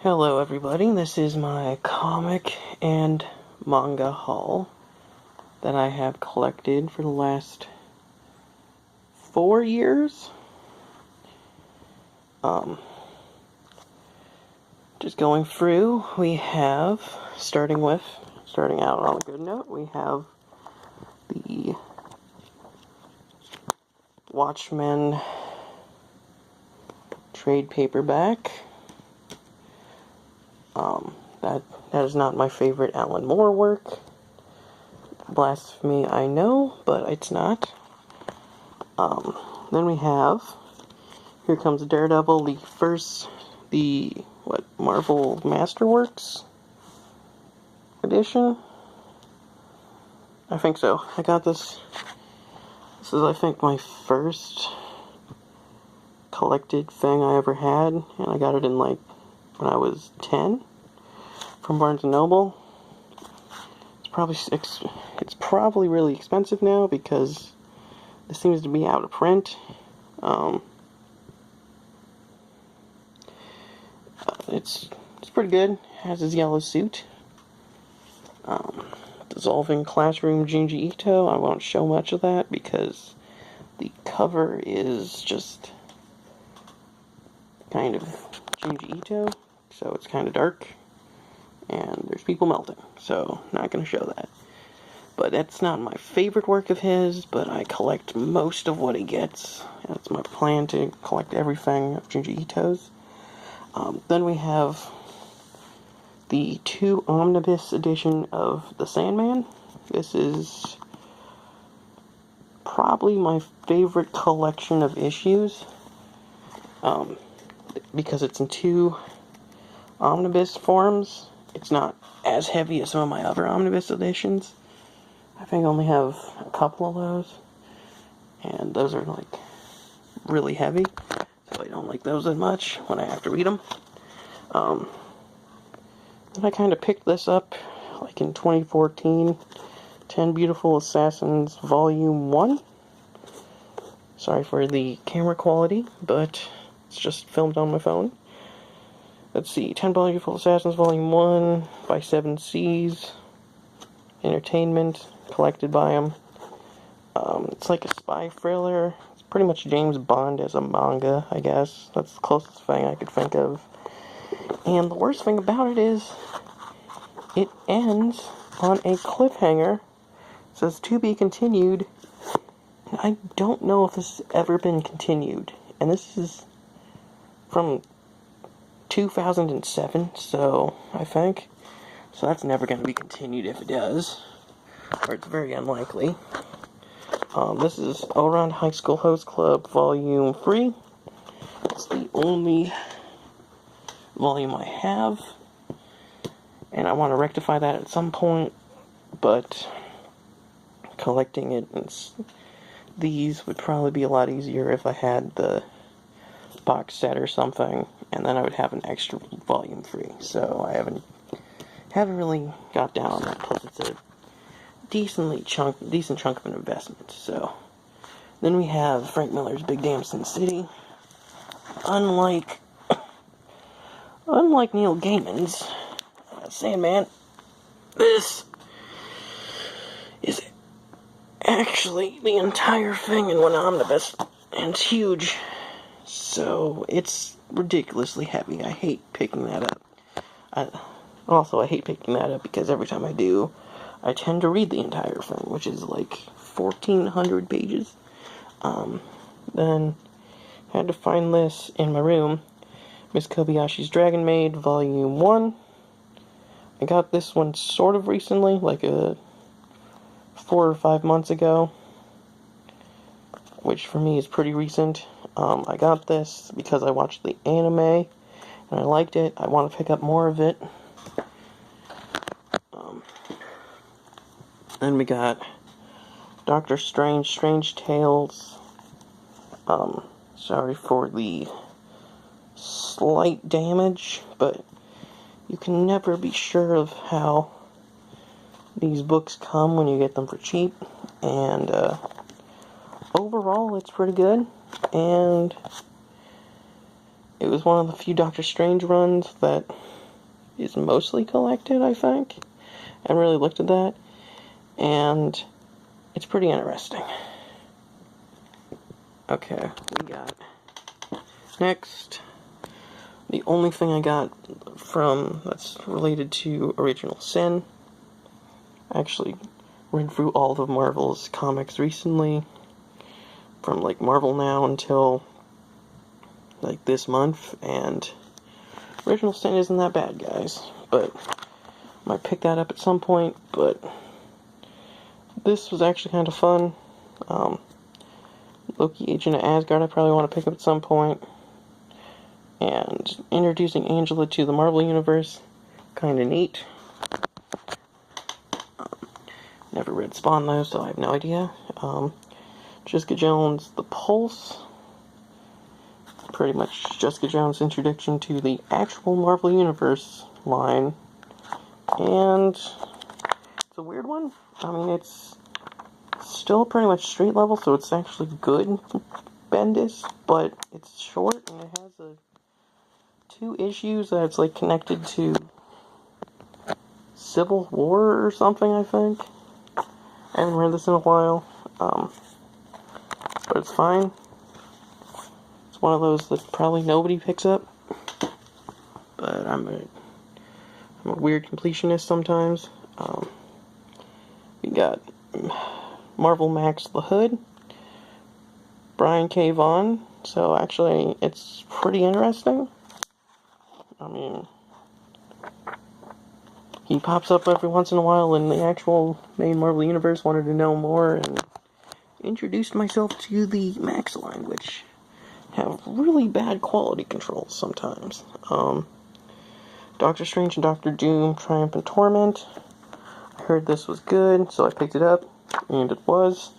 Hello everybody, this is my comic and manga haul that I have collected for the last 4 years. Just going through, we have, starting out on a good note, we have the Watchmen trade paperback. That is not my favorite Alan Moore work. Blasphemy, I know, but it's not. Then we have Here Comes Daredevil, Marvel Masterworks edition? I think so. I got this. This is, I think, my first collected thing I ever had, and I got it in, when I was 10 from Barnes & Noble. It's probably really expensive now because this seems to be out of print. It's pretty good. It has his yellow suit. Dissolving Classroom Junji Ito. I won't show much of that because the cover is just kind of Junji Ito, so it's kind of dark, and there's people melting, so not going to show that. But that's not my favorite work of his, but I collect most of what he gets. That's my plan, to collect everything of Junji Ito's. Then we have the 2 omnibus edition of The Sandman. This is probably my favorite collection of issues, because it's in 2 omnibus forms. It's not as heavy as some of my other omnibus editions. I think I only have a couple of those, and those are really heavy, so I don't like those as much when I have to read them. And I kind of picked this up in 2014, 10 Beautiful Assassins Volume 1. Sorry for the camera quality, but it's just filmed on my phone. Let's see, 10 Beautiful Assassins Volume 1 by 7 Seas Entertainment, collected by him. It's like a spy thriller. It's pretty much James Bond as a manga, I guess. That's the closest thing I could think of. And the worst thing about it is, it ends on a cliffhanger. It says, to be continued. And I don't know if this has ever been continued. And this is from 2007, so I think. So that's never going to be continued if it does. Or it's very unlikely. This is All Around High School Host Club Volume 3. It's the only volume I have. And I want to rectify that at some point. But collecting it, these would probably be a lot easier if I had the box set or something. And then I would have an extra volume free. So I haven't really got down on that. Plus it's a decent chunk of an investment. So then we have Frank Miller's Big Damn Sin City. Unlike Neil Gaiman's Sandman, this is actually the entire thing in one omnibus, and it's huge. So it's ridiculously heavy. I hate picking that up. I hate picking that up because every time I do, I tend to read the entire thing, which is 1,400 pages. Then I had to find this in my room. Miss Kobayashi's Dragon Maid, Volume 1. I got this one sort of recently, 4 or 5 months ago, which for me is pretty recent. I got this because I watched the anime, and I liked it. I want to pick up more of it. Then we got Doctor Strange, Strange Tales. Sorry for the slight damage, but you can never be sure of how these books come when you get them for cheap. And overall, it's pretty good. And It was one of the few Doctor Strange runs that is mostly collected, I think. I really looked at that, and it's pretty interesting. Okay, we got next. The only thing I got from that's related to Original Sin. I actually read through all of Marvel's comics recently, from like Marvel Now until like this month, and Original Sin isn't that bad, guys. But I might pick that up at some point. But this was actually kind of fun. Loki, Agent of Asgard, I probably want to pick up at some point. And introducing Angela to the Marvel Universe, kind of neat. Never read Spawn though, so I have no idea. Jessica Jones, The Pulse. Pretty much Jessica Jones' introduction to the actual Marvel Universe line. And it's a weird one. I mean, it's still pretty much street level, so it's actually good Bendis, but it's short and it has two issues that's like connected to Civil War or something, I think. I haven't read this in a while, but it's fine. It's one of those that probably nobody picks up, but I'm a weird completionist sometimes. We got Marvel Max the Hood, Brian K. Vaughan, so actually it's pretty interesting. I mean, he pops up every once in a while in the actual main Marvel Universe, wanted to know more, and introduced myself to the Max line, which have really bad quality controls sometimes. Doctor Strange and Doctor Doom, Triumph and Torment. I heard this was good, so I picked it up, and it was.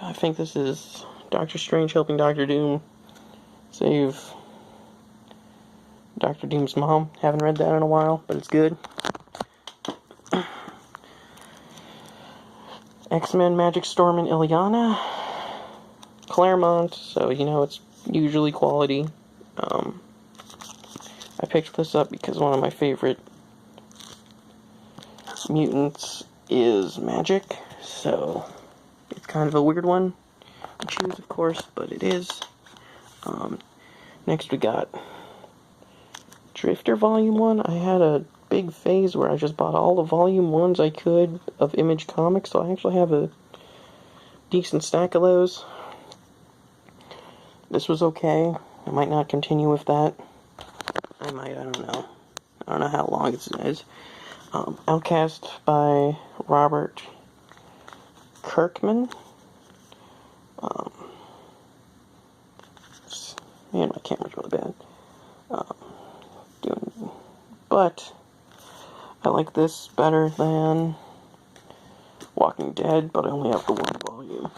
I think this is Doctor Strange helping Doctor Doom save Doctor Doom's mom. Haven't read that in a while, but it's good. X-Men, Magic Storm, and Ileana. Claremont, so you know it's usually quality. I picked this up because one of my favorite mutants is Magic, so it's kind of a weird one to choose, of course, but it is. Next we got Drifter Volume 1. I had a big phase where I just bought all the Volume 1s I could of Image Comics, so I actually have a decent stack of those. This was okay. I might not continue with that. I might, I don't know. I don't know how long it is. Outcast by Robert Kirkman. Man, my camera's really bad. But I like this better than Walking Dead, but I only have the one volume.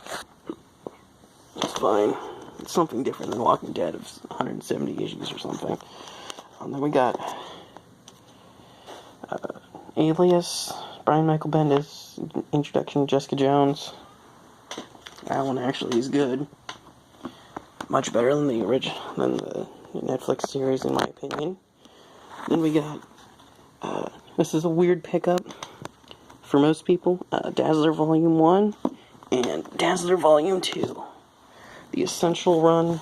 It's fine. It's something different than Walking Dead of 170 issues or something. Then we got Alias, Brian Michael Bendis, introduction to Jessica Jones. That one actually is good. Much better than the Netflix series, in my opinion. Then we got, this is a weird pickup for most people, Dazzler Volume 1 and Dazzler Volume 2. The Essential Run,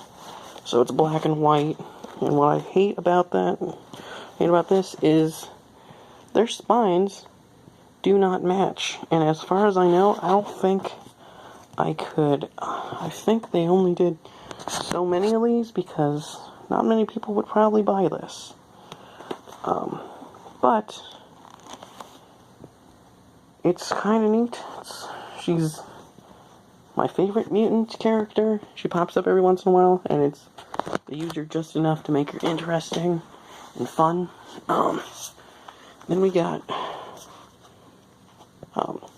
so it's black and white. And what I hate about this is their spines do not match. And as far as I know, I don't think I could. I think they only did so many of these because not many people would probably buy this. But it's kind of neat. She's my favorite mutant character. She pops up every once in a while, and they use her just enough to make her interesting and fun. Then we got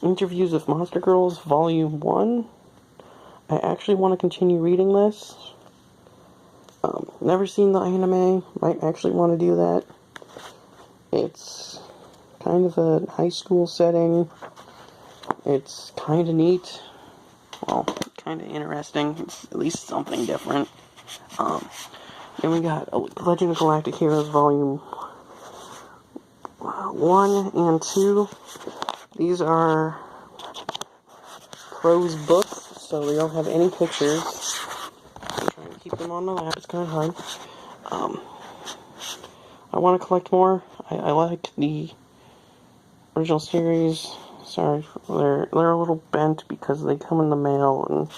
Interviews with Monster Girls, Volume 1. I actually want to continue reading this. Never seen the anime. Might actually want to do that. It's kind of a high school setting. It's kind of neat. Well, kind of interesting. It's at least something different. Then we got Legend of Galactic Heroes Volume 1 and 2. These are prose books, so they don't have any pictures. I'm trying to keep them on my lap, it's kind of hard. I want to collect more. I like the original series. Sorry, they're a little bent because they come in the mail, and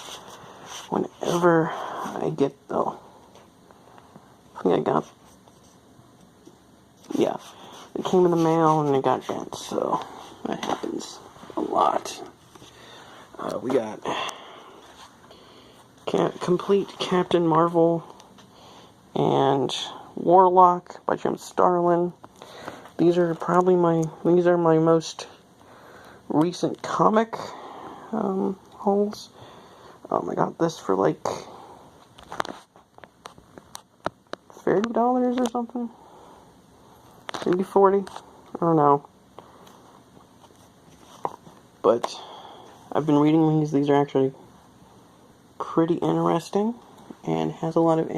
whenever I get, I think I got, yeah, it came in the mail and it got bent, so that happens a lot. We got Complete Captain Marvel and Warlock by Jim Starlin. These are my most recent comic holds. I got this for like $30 or something. Maybe 40. I don't know. But I've been reading these. These are actually pretty interesting, and has a lot of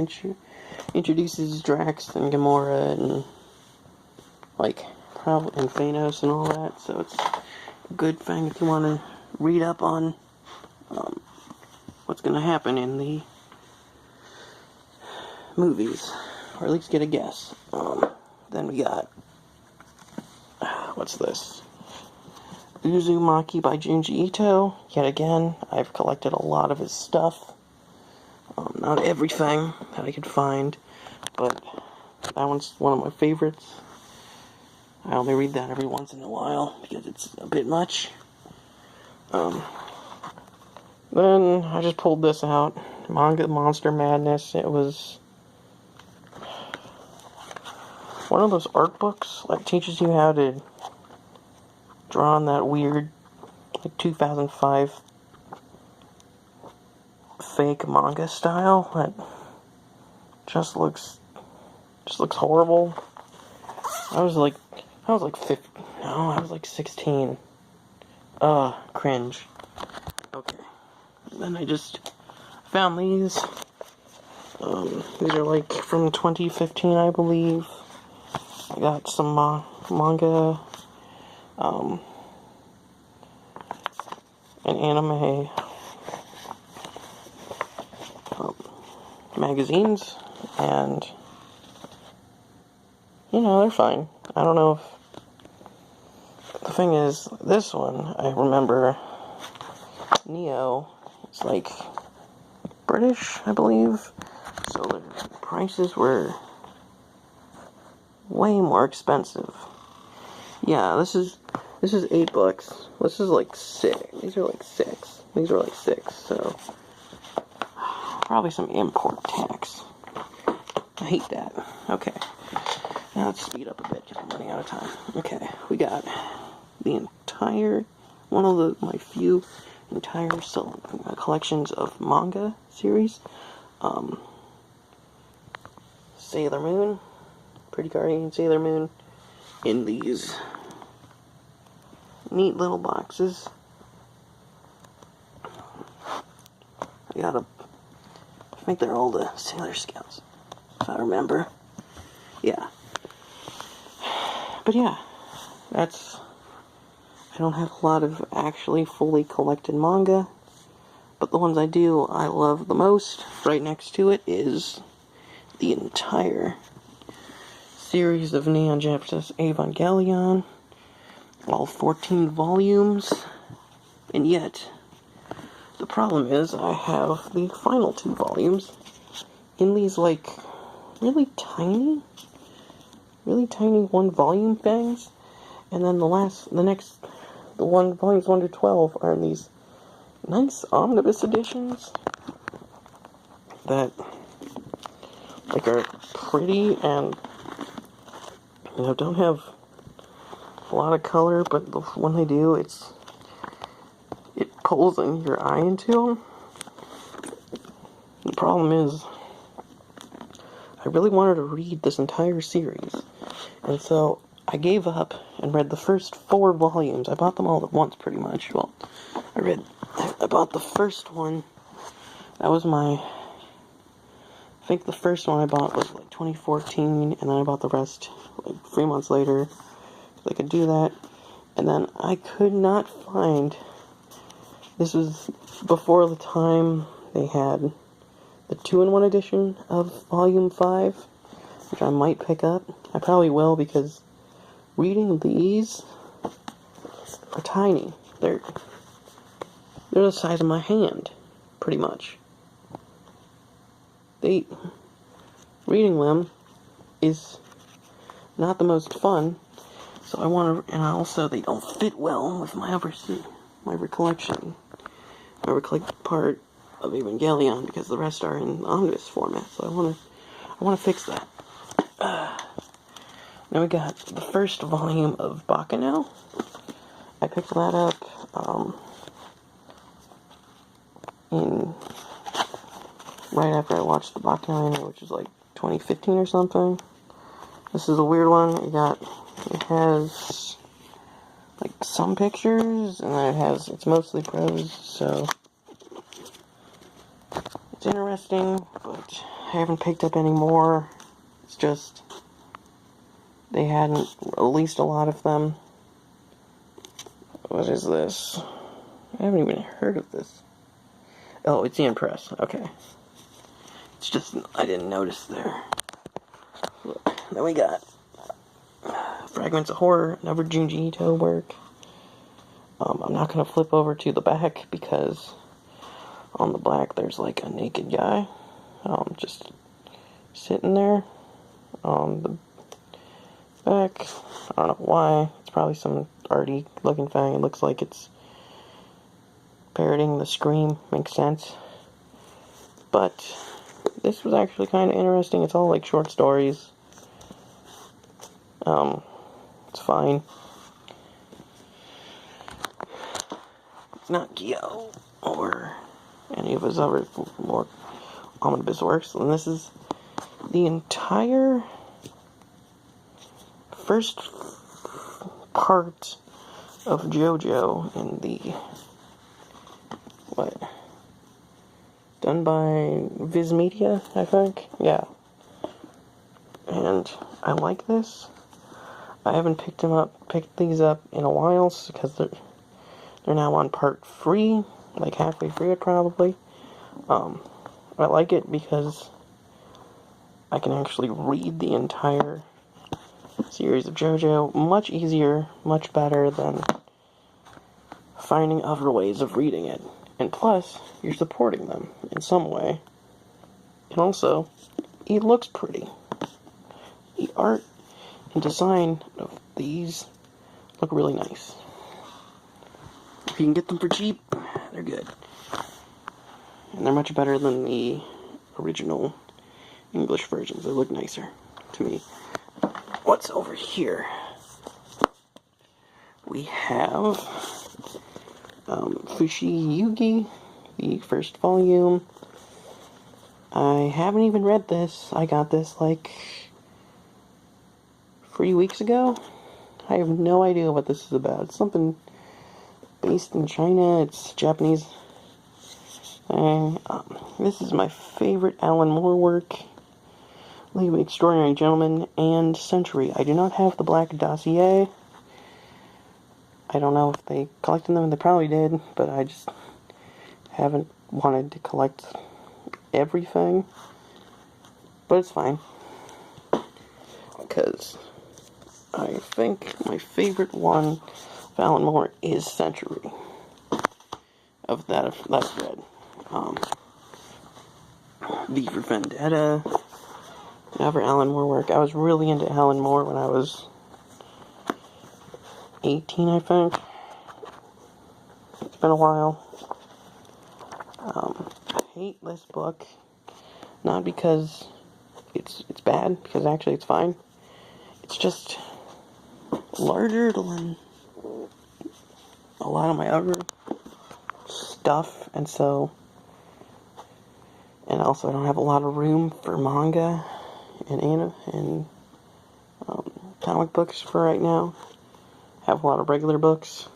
introduces Drax and Gamora and and Thanos and all that. So it's a good thing if you want to read up on what's going to happen in the movies, or at least get a guess. Then we got what's this? Uzumaki by Junji Ito. Yet again, I've collected a lot of his stuff. Not everything that I could find, but that one's one of my favorites. I only read that every once in a while because it's a bit much. Then I just pulled this out. Manga Monster Madness. It was one of those art books that teaches you how to draw in that weird, 2005 fake manga style that just looks horrible. I was like 16. Cringe. Okay. And then I just found these. These are from 2015, I believe. I got some manga, and anime magazines, and they're fine. I don't know if the thing is, this one I remember Neo is British, I believe, so the prices were way more expensive. Yeah, this is $8. This is $6. These are $6. These are $6. So probably some import tax. I hate that. Okay, now let's speed up a bit because I'm running out of time. Okay, we got the entire my few entire collections of manga series. Sailor Moon, Pretty Guardian Sailor Moon, in these neat little boxes. I think they're all the Sailor Scouts, if I remember. Yeah. But yeah, I don't have a lot of actually fully collected manga, but the ones I do, I love the most. Right next to it is the entire series of Neon Genesis Evangelion, all 14 volumes, and yet the problem is I have the final 2 volumes in these really tiny 1-volume things, and then the volumes 1 to 12 are in these nice omnibus editions that are pretty and don't have a lot of color, but when they do, it pulls your eye into them. The problem is, I really wanted to read this entire series, and so I gave up and read the first 4 volumes. I bought them all at once, pretty much. Well, I bought the first one. That was my think the first one I bought was like 2014, and then I bought the rest like 3 months later, because I could do that. And then I could not find, this was before the time they had the 2-in-1 edition of Volume 5, which I might pick up. I probably will, because reading these are tiny. They're the size of my hand, pretty much. Reading them is not the most fun, so I want to, and also they don't fit well with my other collection. My other part of Evangelion, because the rest are in omnibus format, so I want to fix that. Now we got the first volume of Bacchanal. I picked that up right after I watched the Bacchanal, which is like 2015 or something. This is a weird one. It has like some pictures, and then it's mostly prose, so it's interesting, but I haven't picked up any more. It's just, they hadn't released a lot of them. What is this? I haven't even heard of this. Oh, it's Ian Press. Okay. It's just, I didn't notice there. Look, then we got Fragments of Horror, another Junji Ito work. I'm not going to flip over to the back, because on the back there's like a naked guy just sitting there on the back. I don't know why. It's probably some arty looking thing. It looks like it's parroting the Scream. Makes sense. But this was actually kind of interesting. It's all like short stories. It's fine. It's not Gyo or any of his other more omnibus works. And this is the entire first part of JoJo in the, done by Viz Media, I think? Yeah. And I like this. I haven't picked these up in a while, because they're now on part 3, like halfway through it probably. I like it because I can actually read the entire series of JoJo much easier, much better than finding other ways of reading it. And plus, you're supporting them in some way. And also, it looks pretty. The art and design of these look really nice. If you can get them for cheap, they're good. And they're much better than the original English versions. They look nicer to me. What's over here? We have Fushi Yugi, the first volume. I haven't even read this. I got this like 3 weeks ago. I have no idea what this is about. It's something based in China. It's Japanese. This is my favorite Alan Moore work. League of Extraordinary Gentlemen and Century. I do not have the Black Dossier. I don't know if they collected them. They probably did, but I just haven't wanted to collect everything. But it's fine, because I think my favorite one of Alan Moore is Century. Of that I've read. V for Vendetta. Another Alan Moore work. I was really into Alan Moore when I was 18, I think. It's been a while. I hate this book. Not because it's bad, because actually it's fine. It's just larger than a lot of my other stuff, and also I don't have a lot of room for manga and anime and comic books for right now. I have a lot of regular books,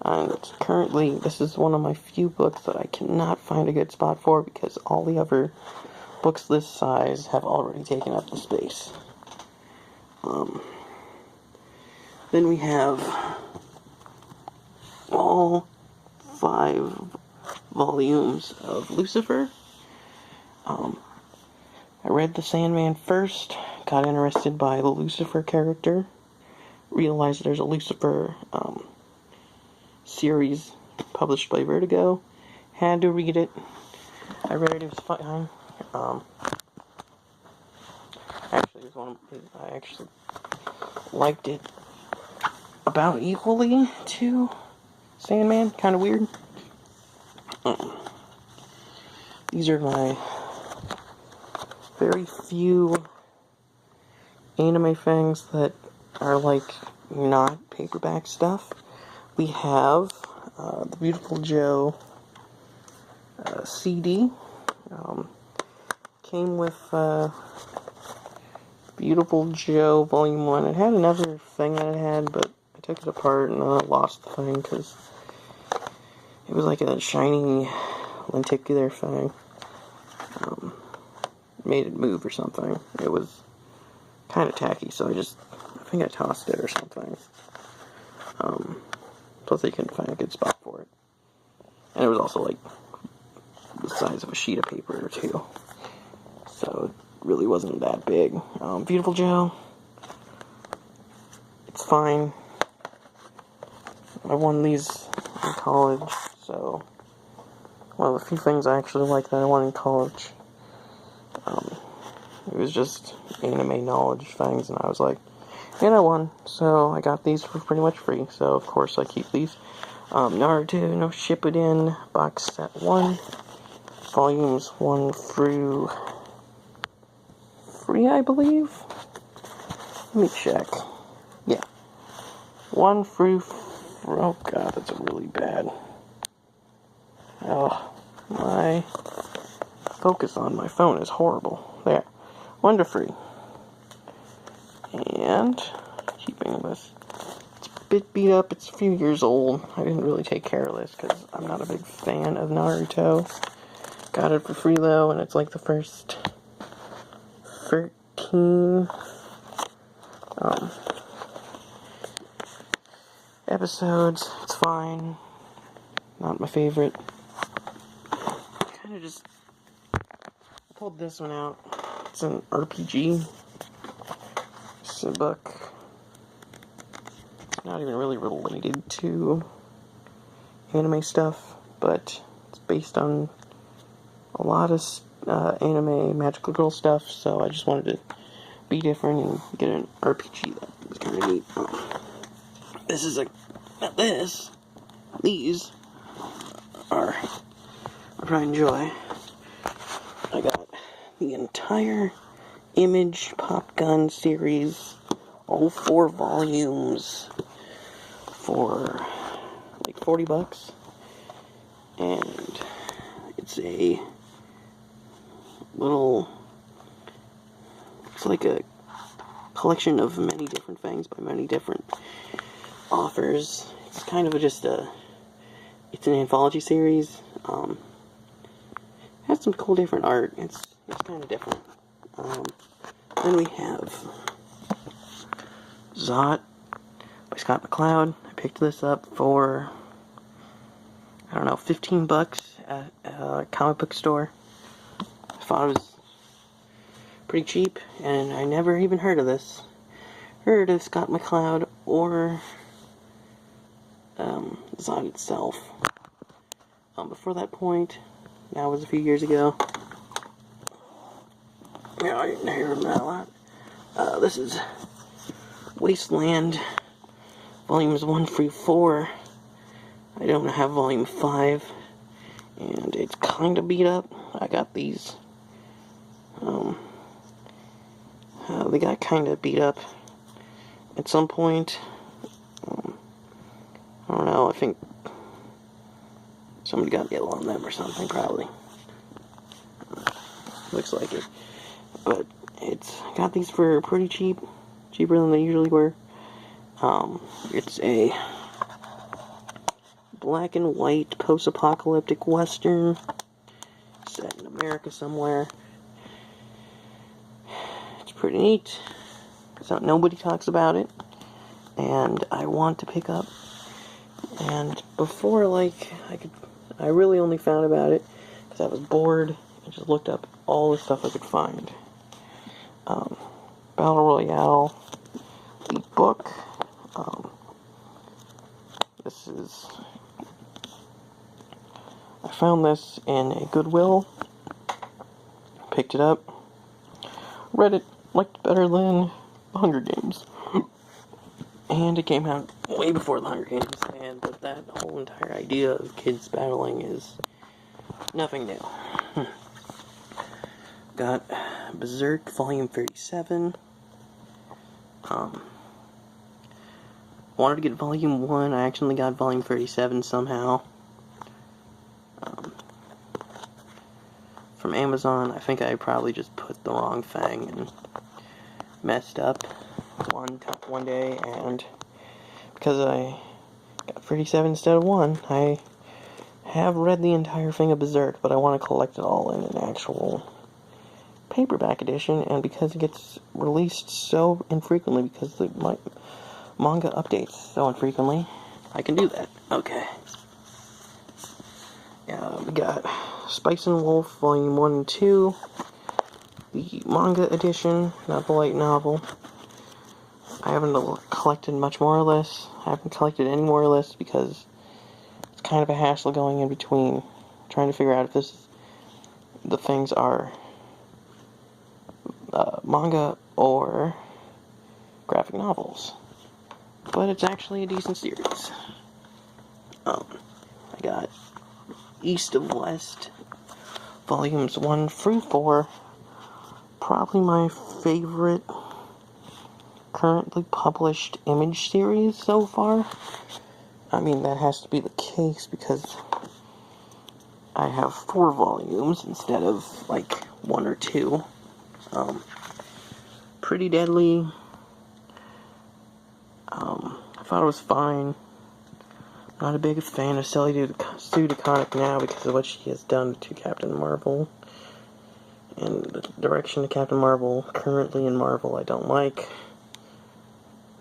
and currently this is one of my few books that I cannot find a good spot for, because all the other books this size have already taken up the space. Then we have all 5 volumes of Lucifer. I read The Sandman first, got interested by the Lucifer character, realized there's a Lucifer series published by Vertigo, had to read it. I read it, it was fine. I actually liked it about equally to Sandman, kind of weird. These are my very few anime things that are like not paperback stuff. We have the Beautiful Joe CD. Came with Beautiful Joe Volume 1. It had another thing that it had, but I took it apart and I lost the thing because it was like a shiny lenticular thing. Made it move or something. It was kind of tacky, so I think I tossed it or something. Plus I couldn't find a good spot for it. And it was also like the size of a sheet of paper or two. So it really wasn't that big. Beautiful Joe. It's fine. I won these in college, so one of the few things I actually liked that I won in college. It was just anime knowledge things, and I was like, and I won, so I got these for pretty much free, so of course I keep these. Naruto no Shippuden box set 1, volumes 1 through 3, I believe. Let me check. Yeah. 1 through... Oh god, that's really bad. Oh, my focus on my phone is horrible. There. 1 to 3. And keeping this. It's a bit beat up. It's a few years old. I didn't really take care of this because I'm not a big fan of Naruto. Got it for free though, and it's like the first 13 episodes. It's fine. Not my favorite. Kind of just pulled this one out. It's an RPG. It's a book. Not even really related to anime stuff, but it's based on a lot of anime magical girl stuff, so I just wanted to be different and get an RPG that was kind of neat. These are, I probably enjoy. I got the entire Image Pop Gun series, all 4 volumes, for like $40, and it's a little, it's like a collection of many different things by many different authors. It's kind of it's an anthology series. Has some cool different art. It's kind of different. Then we have Zot by Scott McCloud. I picked this up for, I don't know, $15 at a comic book store. I thought it was pretty cheap, and I never even heard of this. Heard of Scott McCloud or Zod itself. Before that point, that was a few years ago. Yeah, I didn't hear him that a lot. This is Wasteland, volumes 1 through 4. I don't have volume 5, and it's kind of beat up. I got these. They got kind of beat up at some point. I don't know, I think somebody got yellow on them or something, probably. Looks like it. But I got these for pretty cheap. Cheaper than they usually were. It's a black and white post-apocalyptic western set in America somewhere. pretty neat. So nobody talks about it, and I want to pick up. And before, I really only found about it because I was bored and just looked up all the stuff I could find. Battle Royale, the book. I found this in a Goodwill, picked it up, read it, liked it better than The Hunger Games. And it came out way before The Hunger Games, and that whole entire idea of kids battling is nothing new. Got Berserk Volume 37. Wanted to get Volume 1, I actually got Volume 37 somehow. From Amazon. I think I probably just put the wrong thing and messed up one day, and because I got 37 instead of 1, I have read the entire thing of Berserk, but I want to collect it all in an actual paperback edition, and because it gets released so infrequently, because the manga updates so infrequently, I can do that. Okay. We got Spice and Wolf, Volume 1 and 2, the manga edition, not the light novel. I haven't collected much more of this. I haven't collected any more of this because it's kind of a hassle going in between, trying to figure out if the things are manga or graphic novels. But it's actually a decent series. I got East of West, Volumes 1 through 4, probably my favorite currently published Image series so far. I mean, that has to be the case because I have 4 volumes instead of, 1 or 2. Pretty Deadly. I thought it was fine. Not a big fan of Sue DeConnick now because of what she has done to Captain Marvel. And the direction of Captain Marvel currently in Marvel I don't like.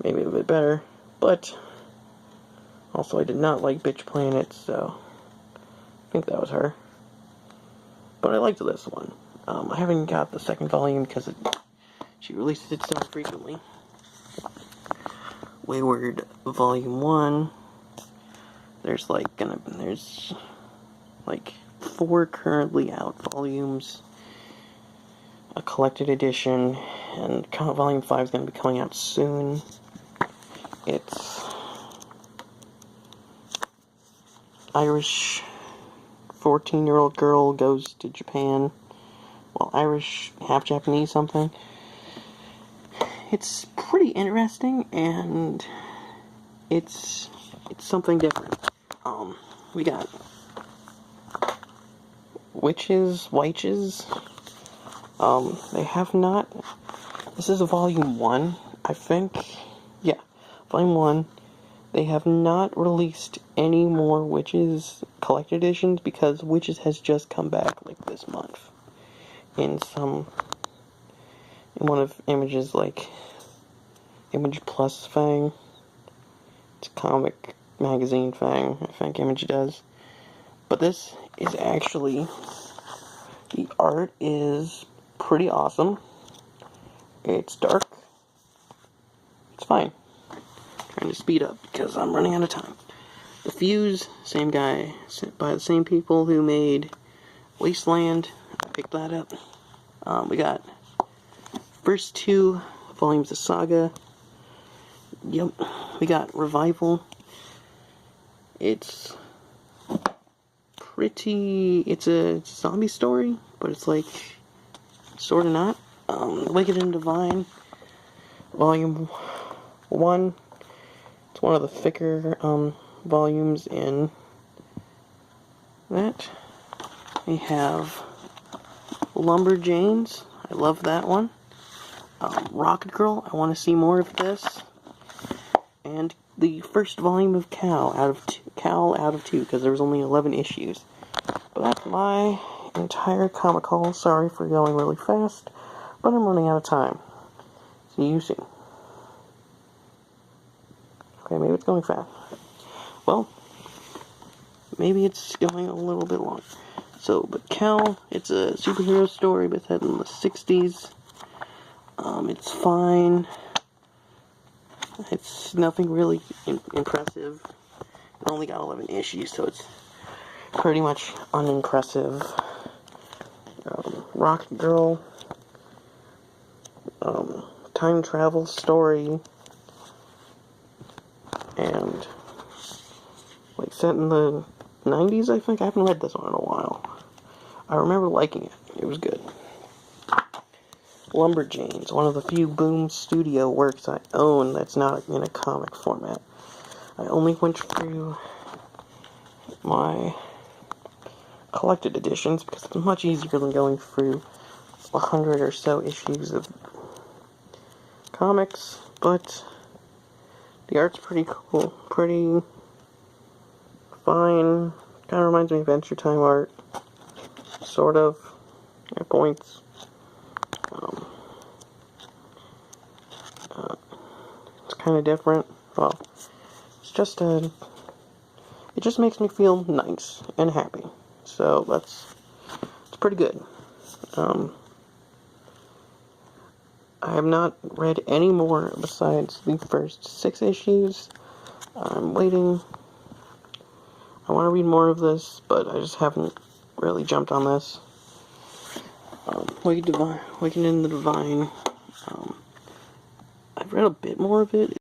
Maybe a bit better. But also I did not like Bitch Planet, so I think that was her. But I liked this one. I haven't got the second volume because she releases it so frequently. Wayward Volume 1. There's 4 currently out volumes, a collected edition, and Volume 5 is going to be coming out soon. It's Irish 14-year-old girl goes to Japan. Well, Irish, half Japanese something. It's pretty interesting, and it's something different. We got Witches. They have not. This is a Volume 1, I think. Yeah, Volume 1. They have not released any more Witches collected editions because Witches has just come back this month in one of Image's Image Plus thing. It's a comic magazine thing, I think Image does. But this is actually, the art is pretty awesome. It's dark. It's fine. Trying to speed up because I'm running out of time. The Fuse, same guy, by the same people who made Wasteland. I picked that up. We got first 2 volumes of Saga. Yep. We got Revival. It's a zombie story, but it's sort of not. Wicked and Divine, Volume 1. It's one of the thicker volumes in that. We have Lumberjanes. I love that one. Rocket Girl. I want to see more of this. And the first volume of Cal out of 2, because there was only 11 issues. But that's my entire comic haul. Sorry for going really fast, but I'm running out of time. using. Okay, maybe it's going fast. Well, maybe it's going a little bit long. So, but Cal, it's a superhero story, but set in the 60s. It's fine. It's nothing really impressive. It only got 11 issues, so it's pretty much unimpressive. Rocket Girl, time travel story, and like set in the 90s, I think. I haven't read this one in a while. I remember liking it. It was good. Lumberjanes, one of the few Boom Studio works I own that's not in a comic format. I only went through my collected editions because it's much easier than going through 100 or so issues of comics, but the art's pretty cool, pretty fine. Kind of reminds me of Adventure Time art, sort of, at points. It's kind of different. Well, it's just it just makes me feel nice and happy. So it's pretty good. I have not read any more besides the first 6 issues. I'm waiting. I want to read more of this, but I just haven't really jumped on this. Waking in the Divine. I've read a bit more of it.